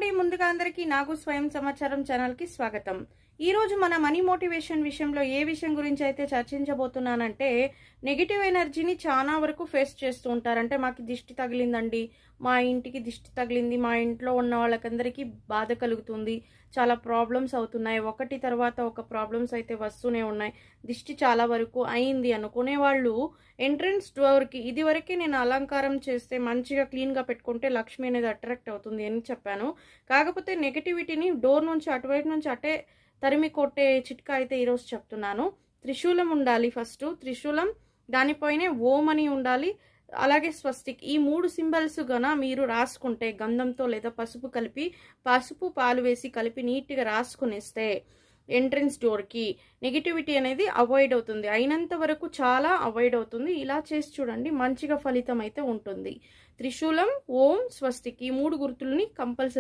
అండి, ముందుగా అందరికీ నాకు స్వయం సమాచారం ఛానల్కి స్వాగతం. ఈరోజు మన మనీ మోటివేషన్ విషయంలో ఏ విషయం గురించి అయితే చర్చించబోతున్నానంటే, నెగిటివ్ ఎనర్జీని చాలా వరకు ఫేస్ చేస్తూ ఉంటారు. అంటే మాకు దిష్టి తగిలిందండి, మా ఇంటికి దిష్టి తగిలింది, మా ఇంట్లో ఉన్న వాళ్ళకందరికీ బాధ కలుగుతుంది, చాలా ప్రాబ్లమ్స్ అవుతున్నాయి, ఒకటి తర్వాత ఒక ప్రాబ్లమ్స్ అయితే వస్తూనే ఉన్నాయి, దిష్టి చాలా వరకు అయింది అనుకునే వాళ్ళు ఎంట్రన్స్ డోర్కి ఇదివరకే నేను అలంకారం చేస్తే మంచిగా క్లీన్గా పెట్టుకుంటే లక్ష్మి అనేది అట్రాక్ట్ అవుతుంది అని చెప్పాను. కాకపోతే నెగటివిటీని డోర్ నుంచి అటువైపు నుంచి అటే తరిమి కొట్టే చిట్కా అయితే ఈరోజు చెప్తున్నాను. త్రిశూలం ఉండాలి, ఫస్ట్ త్రిశూలం, దానిపైనే ఓం అని ఉండాలి, అలాగే స్వస్తిక్. ఈ 3 సింబల్స్ గన మీరు రాసుకుంటే గంధంతో లేదా పసుపు కలిపి, పసుపు పాలు వేసి కలిపి నీట్గా రాసుకునేస్తే ఎంట్రన్స్ డోర్కి నెగిటివిటీ అనేది అవాయిడ్ అవుతుంది, అయినంత వరకు చాలా అవాయిడ్ అవుతుంది. ఇలా చేసి చూడండి, మంచిగా ఫలితం అయితే ఉంటుంది. త్రిశూలం, ఓం, స్వస్తిక్ ఈ 3 గుర్తుల్ని కంపల్సరీ